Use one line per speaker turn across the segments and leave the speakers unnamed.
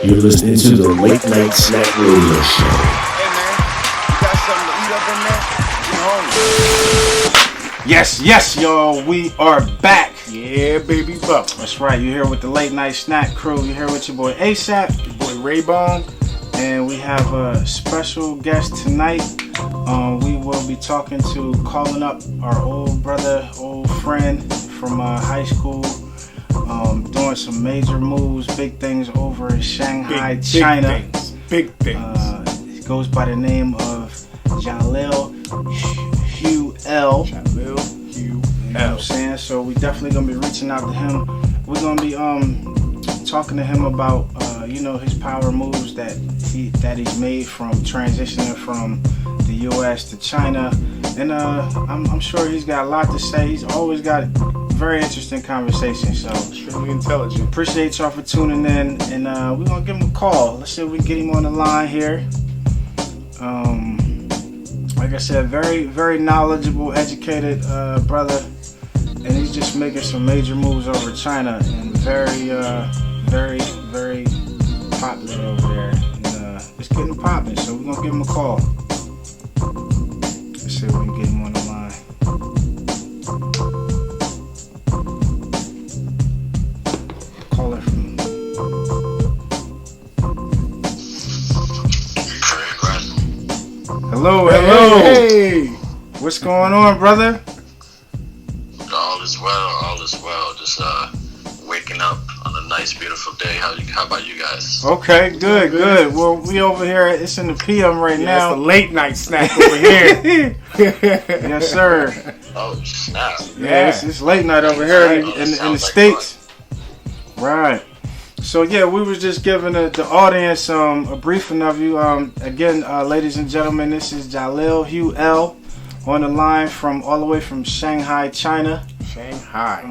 You're listening to the Late Night Snack Radio Show.
Hey man, you got something to eat up in there? We hungry.
Yes, y'all, we are back.
Yeah, baby buck.
That's right, you're here with the Late Night Snack Crew. You're here with your boy ASAP,
Your boy Raybone.
and we have a special guest tonight. We will be calling up our old brother, old friend from high school, doing some major moves, big things over in Shanghai, China.
Big things.
He goes by the name of Jaleel Hu.
Jaleel Hu.
You know what I'm saying? So we definitely gonna be reaching out to him. We're gonna be talking to him about his power moves that he's made from transitioning from the US to China. And I'm sure he's got a lot to say. He's always got very interesting conversations. So
Extremely intelligent.
appreciate y'all for tuning in, and we're gonna give him a call. Let's see if we can get him on the line here. Like I said, very, very knowledgeable, educated brother, and he's just making some major moves over China, and very, very popular over there. And it's getting popping, so we're gonna give him a call. Let's see if we can get him on the line. Caller from. Hello.
Hey.
What's going on, brother?
All is well. Just waking up on a nice, beautiful day. How about you guys?
Okay, good. Well, we over here. It's in the PM right now.
It's a late night snack over here.
Yes, sir.
Oh, snap.
Yeah, it's late night over here in the
Sounds like
States. Right. So yeah, we was just giving the audience a briefing of you. Again, ladies and gentlemen, this is Jaleel Hu on the line from all the way from Shanghai, China.
Shanghai.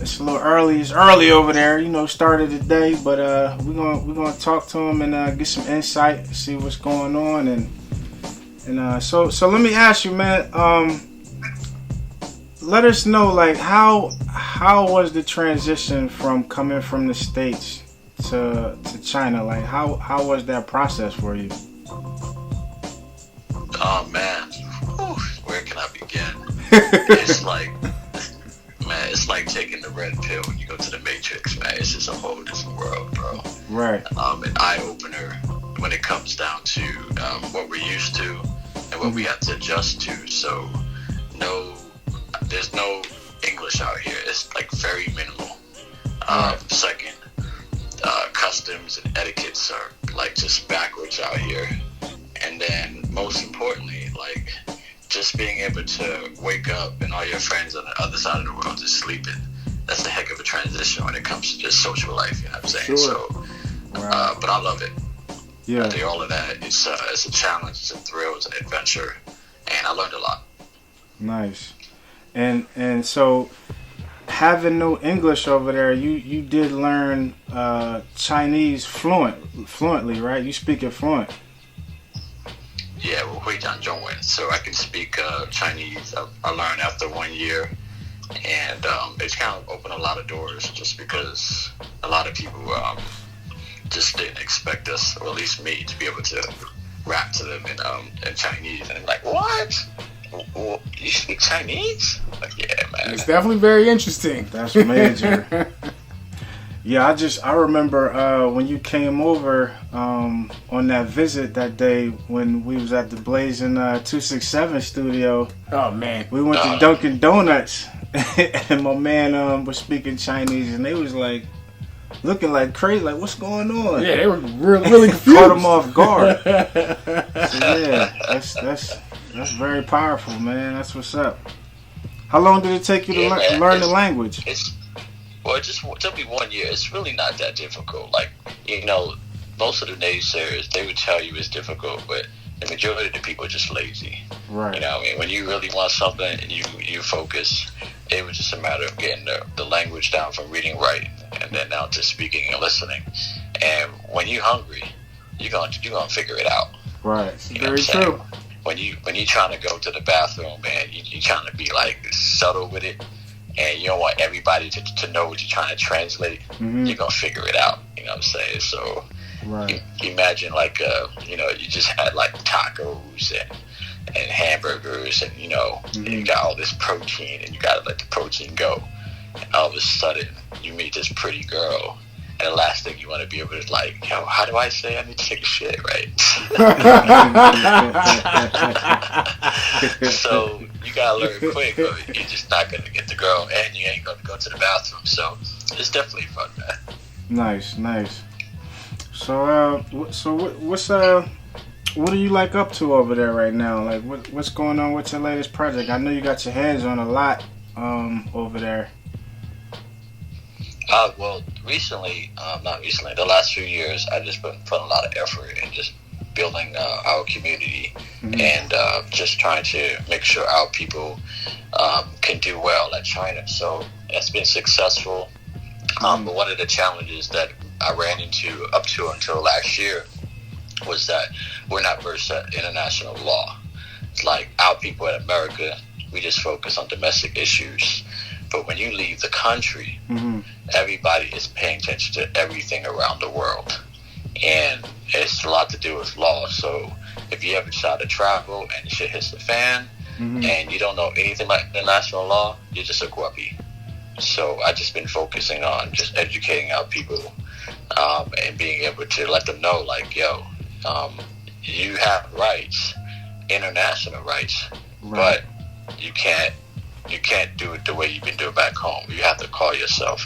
It's a little early. It's early over there. Started the day, but we're gonna talk to him and get some insight, see what's going on, and so let me ask you, man. Let us know, like, how was the transition from coming from the States to China? Like, how was that process for you?
Oh man, whew, where can I begin? It's like taking the red pill when you go to the Matrix, man. It's just a whole different world, bro.
Right.
An eye opener when it comes down to what we're used to and what we have to adjust to. So there's no English out here. It's like very minimal. Second, customs and etiquettes are like just backwards out here. And then most importantly, like just being able to wake up and all your friends on the other side of the world just sleeping. That's a heck of a transition when it comes to just social life. You know what I'm saying?
Sure.
So, but I love it.
Yeah.
I do all of that. It's a challenge, it's a thrill, it's an adventure, and I learned a lot.
Nice. And so, having no English over there, you did learn Chinese fluently, right? You speak it fluent.
Yeah, well, 会讲中文, so I can speak Chinese. I learned after 1 year, and it's kind of opened a lot of doors just because a lot of people just didn't expect us, or at least me, to be able to rap to them in Chinese, and they're like, what? You speak Chinese? Like, yeah, man.
It's definitely very interesting.
That's major. Yeah, I remember when you came over on that visit that day when we was at the Blazing 267 studio.
Oh man,
we went to Dunkin' Donuts, and my man was speaking Chinese, and they was like looking like crazy, like, what's going on?
Yeah, they were really confused.
Caught them off guard. So yeah, that's very powerful, man. That's what's up. How long did it take you to learn the language?
Well, it took me 1 year. It's really not that difficult. Like, most of the naysayers, they would tell you it's difficult, but the majority of the people are just lazy.
Right.
You know what I mean? When you really want something and you focus, it was just a matter of getting the language down from reading, writing, and then now to speaking and listening. And when you're hungry, you're gonna figure it out.
Right.
You know
Very true.
When you're trying to go to the bathroom, man, you're trying to be like subtle with it. And you don't want everybody to know what you're trying to translate. Mm-hmm. You're going to figure it out. You know what I'm saying? So
Right.
Imagine like you know, you just had like tacos and hamburgers, and you know, you got all this protein, and you gotta let the protein go, and all of a sudden you meet this pretty girl, and the last thing you want to be able to like, yo, how do I say I need to take a shit, right? So you gotta learn quick, or you're just not gonna get the girl, and you ain't gonna go to the bathroom. So it's definitely fun, man.
Nice. So what are you like up to over there right now? Like what's going on with your latest project? I know you got your hands on a lot over there.
Well, not recently, the last few years, I've just been putting a lot of effort in just building our community and just trying to make sure our people can do well at China. So it's been successful. But one of the challenges that I ran into up to until last year was that we're not versed at international law. It's like our people in America, we just focus on domestic issues. But when you leave the country, everybody is paying attention to everything around the world. And it's a lot to do with law. So if you ever try to travel and shit hits the fan and you don't know anything about international law, you're just a guppy. So I've just been focusing on just educating our people and being able to let them know, like, yo, you have rights, international rights, but you can't do it the way you've been doing back home. You have to call yourself,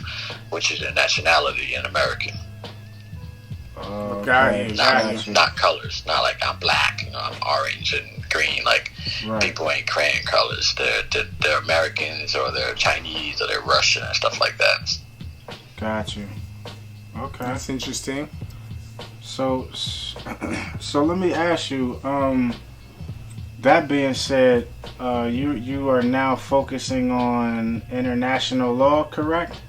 which is a nationality, an American. Not colors. Not like I'm black, you know, I'm orange and green. Like people ain't crayon colors. They're Americans, or they're Chinese, or they're Russian and stuff like that.
Got you. Okay,
that's interesting.
So let me ask you. That being said, you are now focusing on international law, correct?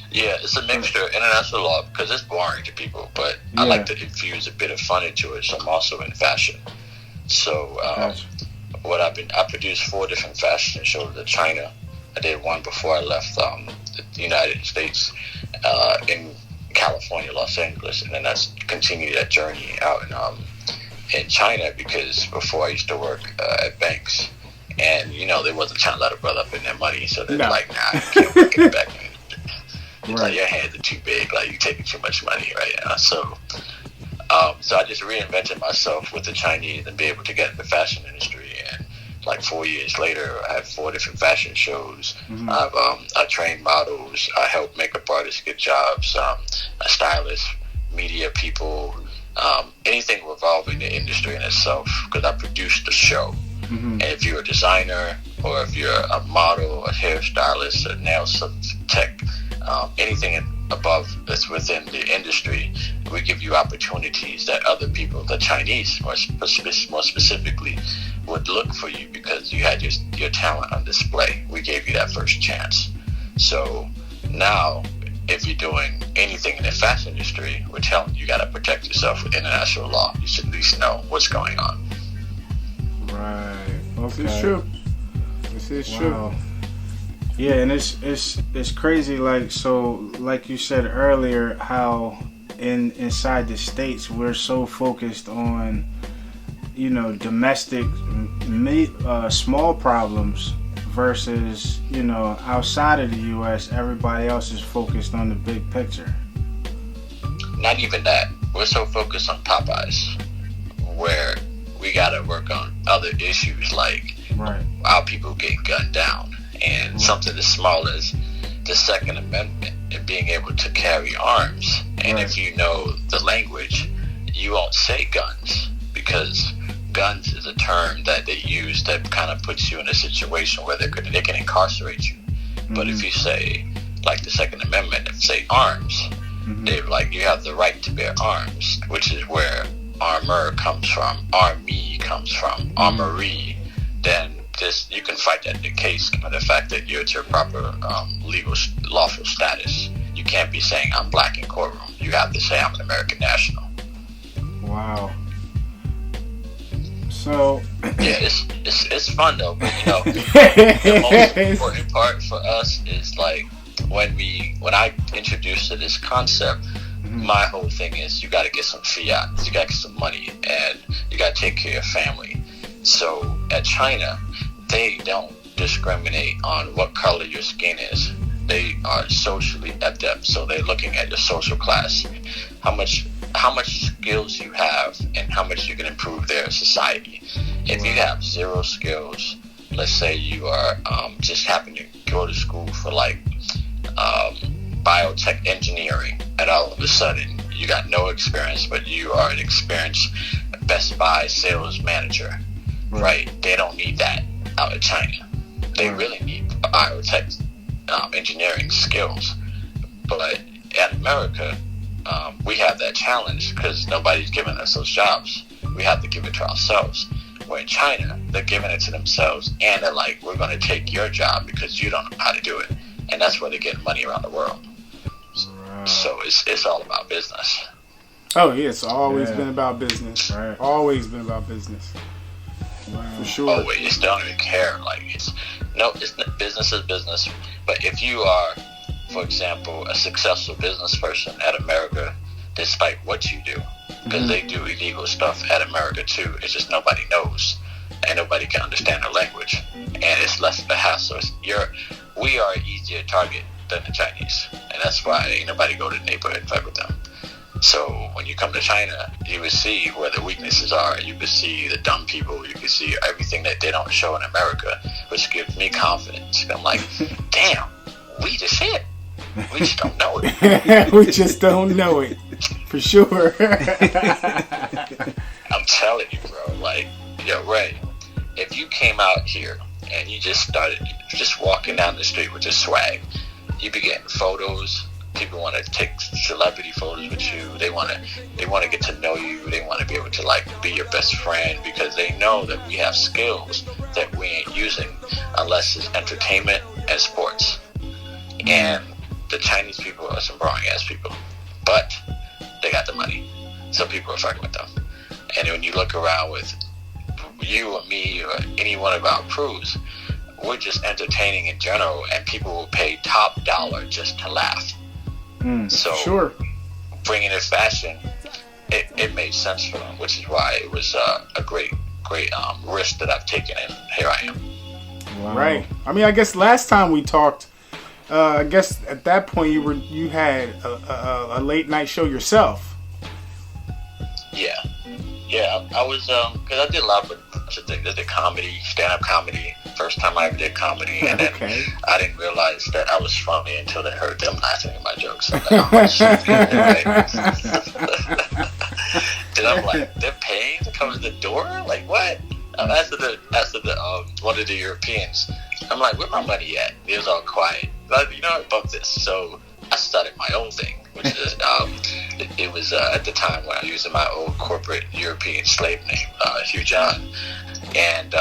Yeah, it's a mixture of international law because it's boring to people, but I like to infuse a bit of fun into it. So I'm also in fashion. So I produced 4 different fashion shows in China. I did one before I left the United States in California, Los Angeles, and then that's continued that journey out in China, because before I used to work at banks, and you know they wasn't trying to let a brother up in their money, so they're like, nah, you can't work in the back end. It's like your hands are too big, like you taking too much money, right? So I just reinvented myself with the Chinese and be able to get in the fashion industry. And like 4 years later, I have 4 different fashion shows. I train models, I help makeup artists get jobs, a stylist, media people, anything revolving the industry in itself, because I produced the show. And if you're a designer, or if you're a model, a hairstylist, a nail tech, anything above that's within the industry, we give you opportunities that other people, the Chinese more specifically, would look for you because you had your talent on display. We gave you that first chance. So now, if you're doing anything in the fashion industry, we're telling you got to protect yourself with international law. You should at least know what's going on.
Right. Okay.
This is true.
Yeah, and it's crazy. Like you said earlier, how inside the States we're so focused on, you know, domestic small problems versus, you know, outside of the U.S. everybody else is focused on the big picture.
Not even that. We're so focused on Popeyes, where we gotta work on other issues like our people getting gunned down, and something as small as the Second Amendment and being able to carry arms. And if you know the language, you won't say guns, because guns is a term that they use that kind of puts you in a situation where they can incarcerate you. But if you say, like the Second Amendment, if say arms, they're like, you have the right to bear arms, which is where armor comes from, army comes from, armory. Then you can fight that in the case of the fact that you're at your proper legal lawful status. You can't be saying I'm black in courtroom. You have to say I'm an American national.
Wow. So
yeah, it's fun though, but you know, the most important part for us is like when I introduced to this concept, my whole thing is you got to get some fiat, you got to get some money, and you got to take care of your family. So at China, they don't discriminate on what color your skin is. They are socially adept, so they're looking at your social class, how much skills you have, and how much you can improve their society. If you have zero skills, let's say you are just happen to go to school for like biotech engineering, and all of a sudden you got no experience, but you are an experienced Best Buy sales manager, right? They don't need that out of China. They really need biotech engineering skills. But at America, we have that challenge because nobody's giving us those jobs. We have to give it to ourselves. Where in China, they're giving it to themselves, and they're like, we're going to take your job because you don't know how to do it. And that's where they get money around the world. Wow. So it's all about business.
Oh, yeah, it's always been about business. Right. Always been about business. Wow. For sure.
Always. They don't even care. Like, it's business is business. But if you are, for example, a successful business person at America, despite what you do, because they do illegal stuff at America too, it's just nobody knows, and nobody can understand the language, and it's less of a hassle. We are an easier target than the Chinese, and that's why ain't nobody go to the neighborhood and fight with them. So when you come to China, you will see where the weaknesses are. You can see the dumb people. You can see everything that they don't show in America, which gives me confidence. I'm like, damn, we the shit. We just don't know it.
We just don't know it. For sure.
I'm telling you, bro. Like, yo, Ray, if you came out here and you just started just walking down the street with your swag, you be getting photos. People want to take celebrity photos with you. They want to get to know you. They want to be able to like be your best friend because they know that we have skills that we ain't using unless it's entertainment and sports. And the Chinese people are some boring ass people, but they got the money, so people are fucking with them. And when you look around with you or me or any one of our crews, we're just entertaining in general, and people will pay top dollar just to laugh. So
sure.
Bringing in fashion, it made sense for them, which is why it was a great risk that I've taken, and here I am.
Wow. Right. I mean, I guess last time we talked, I guess at that point you had a late night show yourself.
Yeah. I was because I did a lot of things. I did comedy, stand-up comedy. First time I ever did comedy, and then I didn't realize that I was funny until they heard them laughing at my jokes. I'm like, oh, shit. Then I'm like, they're paying to come to the door? Like, what? After the one of the Europeans, I'm like, where my money at? It was all quiet. But, you know, I bumped this, so I started my own thing, which is it was at the time when I was using my old corporate European slave name, Hugh John, and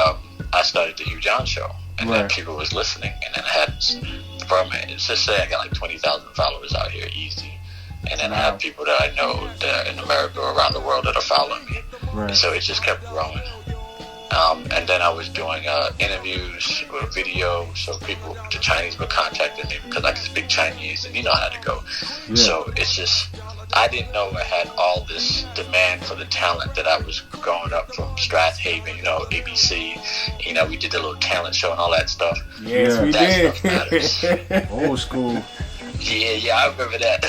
I started the Hugh John Show, and then people was listening, and then I had just say I got like 20,000 followers out here, easy, and then I have people that I know that are in America or around the world that are following me, and so it just kept growing. And then I was doing interviews or video, so the Chinese were contacting me because I could speak Chinese and you know how to go. Yeah. So it's just, I didn't know I had all this demand for the talent that I was growing up from Strathaven, you know, ABC. You know, we did the little talent show and all that stuff.
Yes, we did.
Stuff matters.
Old school.
Yeah, I remember that.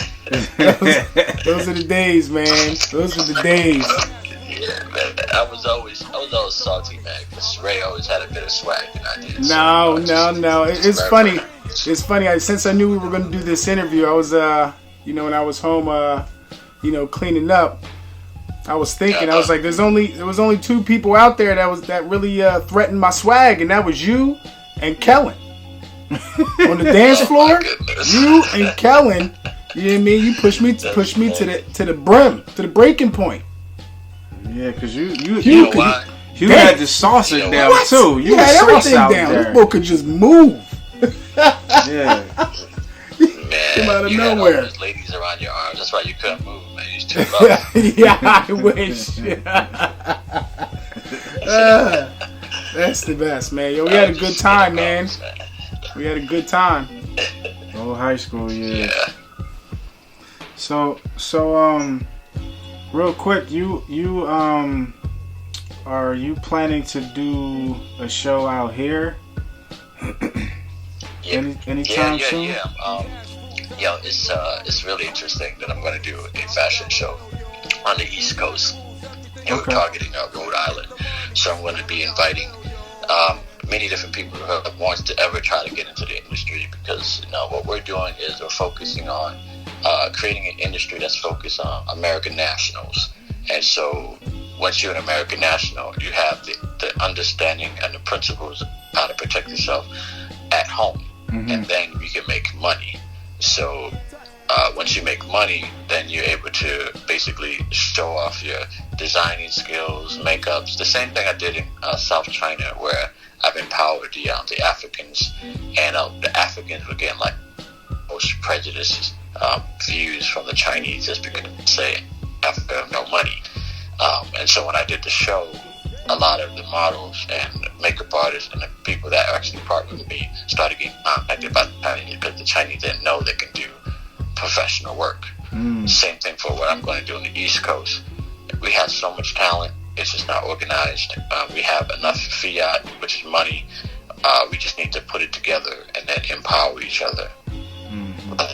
Those are the days, man. Those are the days.
Yeah, man. I was always salty, man, because Ray always had a bit of swag than I did.
No. It's funny. It's funny. Since I knew we were going to do this interview, I was, when I was home, cleaning up, I was thinking, I was like, there was only two people out there that really threatened my swag, and that was you and Kellen. On the dance floor, you and Kellen, you know what I mean? You pushed me to the brim, to the breaking point.
Yeah, because you
had
the saucer down too.
You had everything down. This boy could just move.
Yeah.
Man,
came out of
you
nowhere.
had all those ladies around your arms. That's why you couldn't move, man. You was too low.
Yeah, I wish. That's the best, man. Yo, we had a good time, man. We had a good time.
Oh, high school, yeah.
So real quick, are you planning to do a show out here? Anytime soon?
Yeah. It's really interesting that I'm going to do a fashion show on the East Coast, and we're targeting Rhode Island. So I'm going to be inviting many different people who wants to ever try to get into the industry, because what we're doing is we're focusing on creating an industry that's focused on American nationals. And so once you're an American national, you have the understanding and the principles of how to protect yourself at home, and then you can make money. So once you make money, then you're able to basically show off your designing skills, makeups. The same thing I did in South China, where I've empowered the Africans, and the Africans were getting like most prejudiced views from the Chinese just because they say Africa have no money. And so when I did the show, a lot of the models and makeup artists and the people that actually partnered with me started getting contacted by the Chinese, because the Chinese didn't know they can do professional work. Same thing for what I'm going to do on the East Coast. We have so much talent, it's just not organized. We have enough fiat, which is money. We just need to put it together and then empower each other.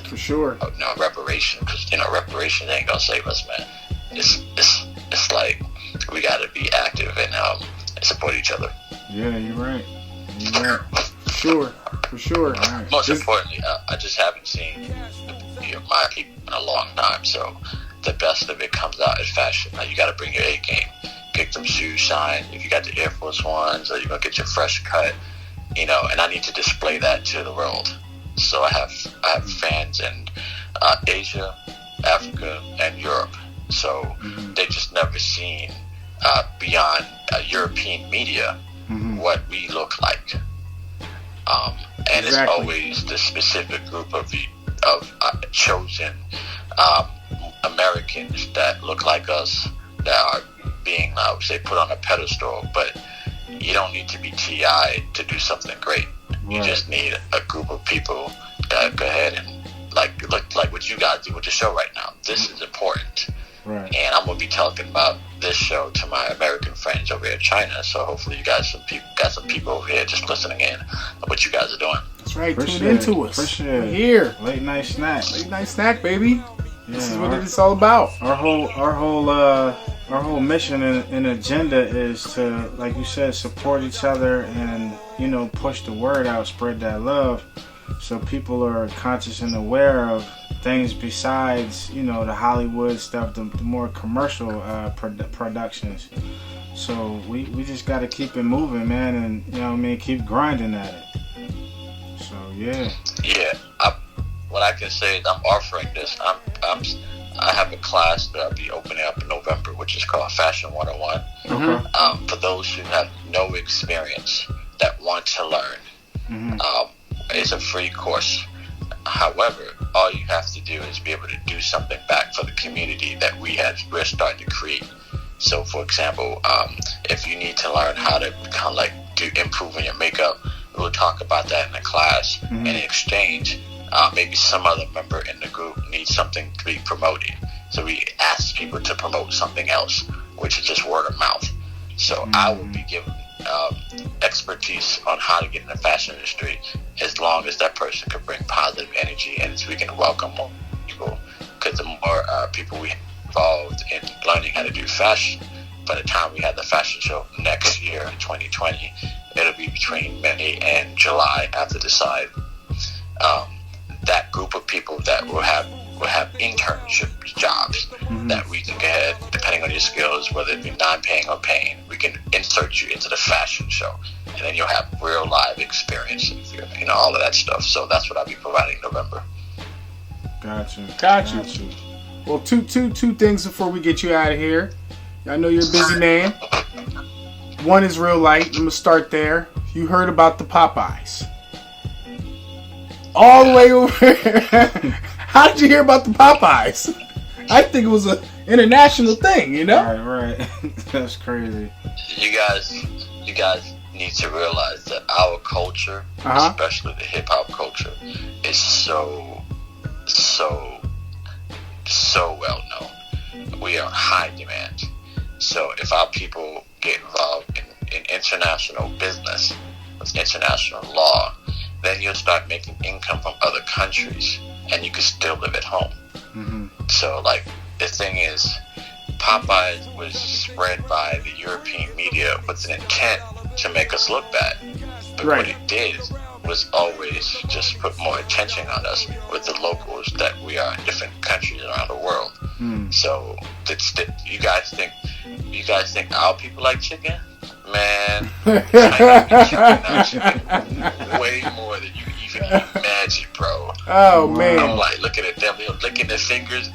For sure.
Reparation, because reparations ain't gonna save us, man. It's like we gotta be active and support each other.
Yeah, you're right. For sure. Right.
Most importantly, I just haven't seen my people in a long time, so the best of it comes out in fashion. Like, you gotta bring your A game. Get some shoes shine. If you got the Air Force Ones, or you're gonna get your fresh cut, and I need to display that to the world. So I have fans in Asia, Africa, and Europe. So they just never seen beyond European media what we look like. And it's always the specific group of chosen Americans that look like us that are being, I would say, put on a pedestal. But you don't need to be TI to do something great. You just need a group of people that go ahead and look like what you guys do with the show right now. This is important.
Right.
And I'm going to be talking about this show to my American friends over here in China. So hopefully you guys got some people over here just listening in on what you guys are doing.
That's right.
Appreciate
Tune into us.
Appreciate
We're here.
Late night snack.
Late night snack, baby.
Yeah,
This is what it's all about.
Our whole mission and agenda is to, like you said, support each other and push the word out, spread that love, so people are conscious and aware of things besides the Hollywood stuff, the more commercial productions. So we just got to keep it moving, man, and keep grinding at it. So yeah.
What I can say is I'm offering this. I have a class that I'll be opening up in November, which is called Fashion 101.
Okay.
For those who have no experience that want to learn, it's a free course. However, all you have to do is be able to do something back for the community that we're starting to create. So, for example, if you need to learn how to kind of like do improving your makeup, we'll talk about that in the class. And in exchange, maybe some other member in the group needs something to be promoted. So we ask people to promote something else, which is just word of mouth. So I will be given expertise on how to get in the fashion industry, as long as that person can bring positive energy and we can welcome more people. Because the more people we have involved in learning how to do fashion, by the time we have the fashion show next year in 2020, it'll be between May and July. I have to decide. That group of people that will have internship jobs that we can get, depending on your skills, whether it be non-paying or paying, we can insert you into the fashion show, and then you'll have real live experience, all of that stuff. So that's what I'll be providing in November.
Got you. Well, two things before we get you out of here. I know you're a busy man. One is real light. I'm gonna start there. You heard about the Popeyes. All the way over. How did you hear about the Popeyes? I think it was an international thing,
Right. That's crazy.
You guys need to realize that our culture, especially the hip hop culture, is so so well known. We are in high demand. So if our people get involved in international business, with international law, then you'll start making income from other countries, and you can still live at home.
Mm-hmm.
So, like, the thing is, Popeyes was spread by the European media with an intent to make us look bad. But
Right.
what it did was always just put more attention on us with the locals that we are in different countries around the world.
Mm.
So, you guys think our people like chicken? Man, I eat chicken way more than you even imagine, bro.
Oh
I'm
man!
like looking at them, they're licking their fingers.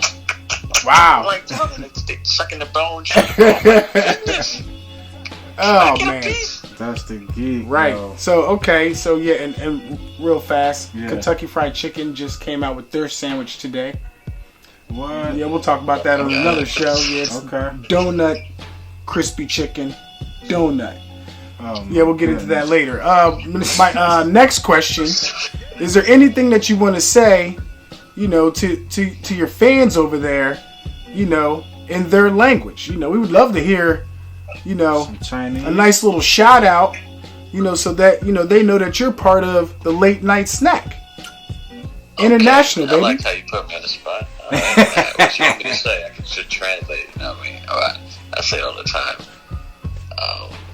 I'm
Wow!
like, oh, they sucking the bone. Oh my goodness.
Oh
Get a
man!
piece.
That's the gig,
Right.
yo.
So okay. So yeah, and real fast,
Yeah.
Kentucky Fried Chicken just came out with their sandwich today.
What?
Yeah, we'll talk about that on another show. Yeah, it's
Okay.
donut, crispy chicken, donut.
Oh,
Yeah, we'll get into that
goodness.
later. My next question: is there anything that you want to say, to your fans over there, in their language? We would love to hear,
Some Chinese.
a nice little shout out, so that they know that you're part of the late night snack. International,
Okay. I
baby.
like how you put me on the spot. Alright, what you want me to say? I can just translate it. Alright. I say it all the time.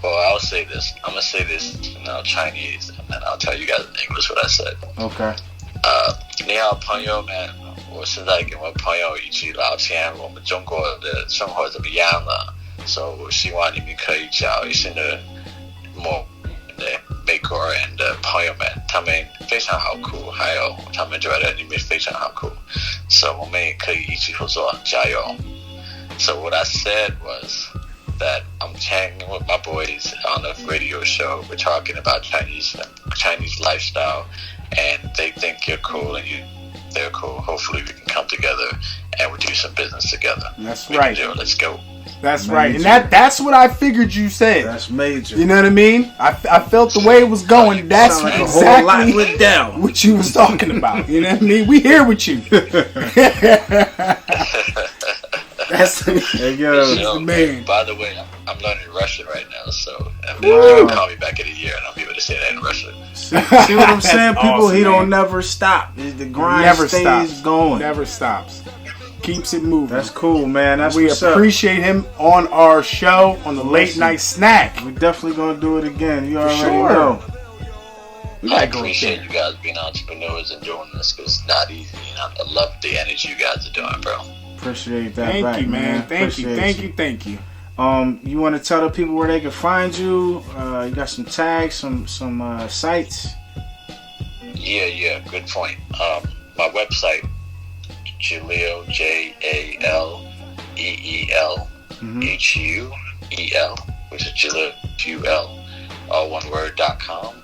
Well, I'll say this. I'm gonna say this in Chinese, and then I'll tell you guys in English what I said.
Okay.
你好，朋友们，我是在跟我朋友一起聊天，我们中国的生活怎么样了？所以我希望你们可以交一些的美国人的朋友们，他们非常好酷，还有他们觉得你们非常好酷，所以我们也可以一起合作，加油。So what I said was that I'm hanging with my boys on a radio show. We're talking about Chinese lifestyle, and they think you're cool and they're cool. Hopefully we can come together and we'll do some business together.
That's
We
right.
can do it. Let's go.
That's
Major.
right, and that's what I figured you said.
That's major.
You know what I mean? I felt the way it was going. That's
Sound like a whole lot
exactly
went down.
what you was talking about. You know what I mean? We here with you. That's
Hey, yo.
So,
man.
by the way, I'm learning Russian right now, so
Woo.
you can call me back in a year and I'll be able to say that in Russian.
See what I'm saying?
That's
People,
awesome,
he don't
man.
never stop. The grind
Never
stays
stops.
going.
Never stops. Keeps it moving.
That's cool, man. That's
We
what's up.
appreciate him on our show on the late night snack.
We're definitely gonna do it again. You already
sure.
know.
We
I
gotta go
appreciate
there.
you guys being entrepreneurs and doing this because it's not easy. I love the energy you guys are doing, bro.
Appreciate that.
Thank
back,
you, man. Thank you.
Appreciate
Thank you.
You want to tell the people where they can find you? You got some tags, some sites.
Yeah, good point. My website, Jaleel, Jaleel Huel, which is Jaleel, all one word, .com.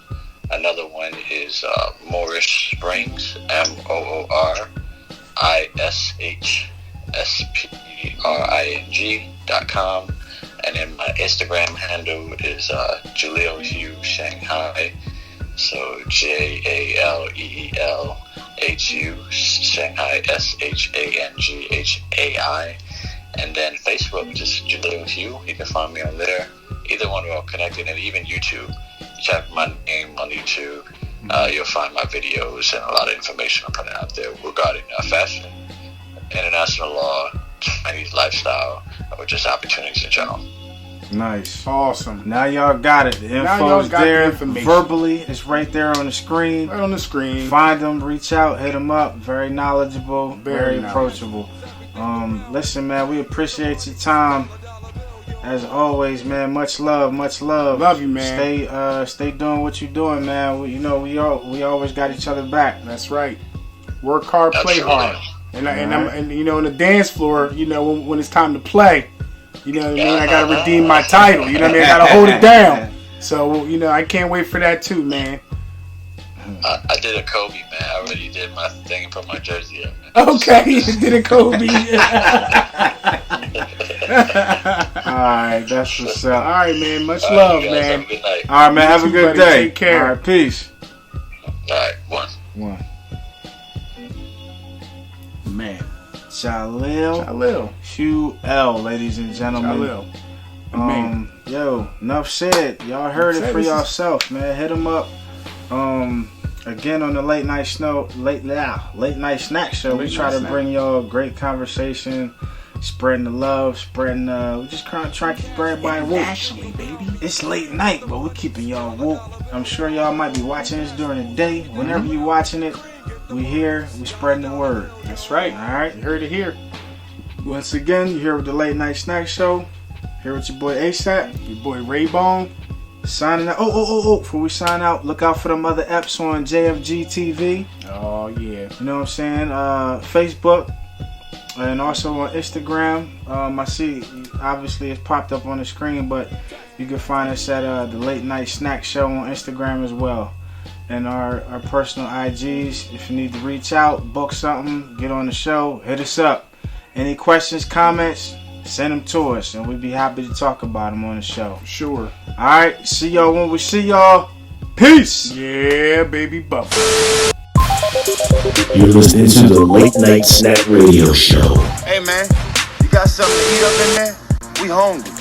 Another one is Moorish Springs, MoorishSpring.com. And then my Instagram handle is Jaleel Hu Shanghai. So JALEELHU Shanghai SHANGHAI. And then Facebook, just Jaleel Hu. You can find me on there. Either one are all connected, and even YouTube. You type my name on YouTube, you'll find my videos and a lot of information I'm putting out there regarding fashion, international law, Chinese lifestyle, or just opportunities in general.
Nice.
Awesome.
Now y'all got it. The
Now
info
y'all
is
got the
there.
information.
Verbally, it's right there on the screen.
Right on the screen.
Find them, reach out, hit them up. Very knowledgeable, very
knowledgeable.
approachable. Listen, man, we appreciate your time. As always, man, much love, much love.
Love you, man.
Stay doing what you're doing, man. We always got each other back.
That's right. Work hard, play
Absolutely.
hard. And in the dance floor, when it's time to play, you know what I mean? I gotta redeem my title. You know what I mean? I gotta hold it down. So, I can't wait for that too, man.
I did a Kobe, man. I already did my thing and put my jersey up.
Okay, you did a Kobe.
Alright, that's what's up.
All right, man. Much love,
you guys
man.
Have a good night.
Alright, man, have a
too,
good
buddy.
day.
Take care.
Alright, peace.
All right, one.
Man, Jaleel Hu, ladies and gentlemen. Yo, enough said. Y'all heard it for yourself, man. Hit him up. Again on the late night snack show. We try to bring y'all great conversation, spreading the love, we just trying to keep everybody woke. It's late night, but we're keeping y'all woke. I'm sure y'all might be watching this during the day. Whenever you watching it, we here, we spreading the word.
That's right.
All right,
you heard it here.
Once again, you're here with the late night snack show. Here with your boy ASAP,
your boy Raybone.
Signing out. Oh! Before we sign out, look out for them other apps on JFGTV.
Oh yeah.
You know what I'm saying? Facebook and also on Instagram. I see, obviously it's popped up on the screen, but you can find us at the Late Night Snack Show on Instagram as well. And our personal IGs. If you need to reach out, book something, get on the show, hit us up. Any questions, comments? Send them to us, and we'd be happy to talk about them on the show.
Sure.
All right. See y'all when we see y'all. Peace.
Yeah, baby bubba.
You're listening to the Late Night Snack Radio Show.
Hey, man, you got something to eat up in there? We hungry.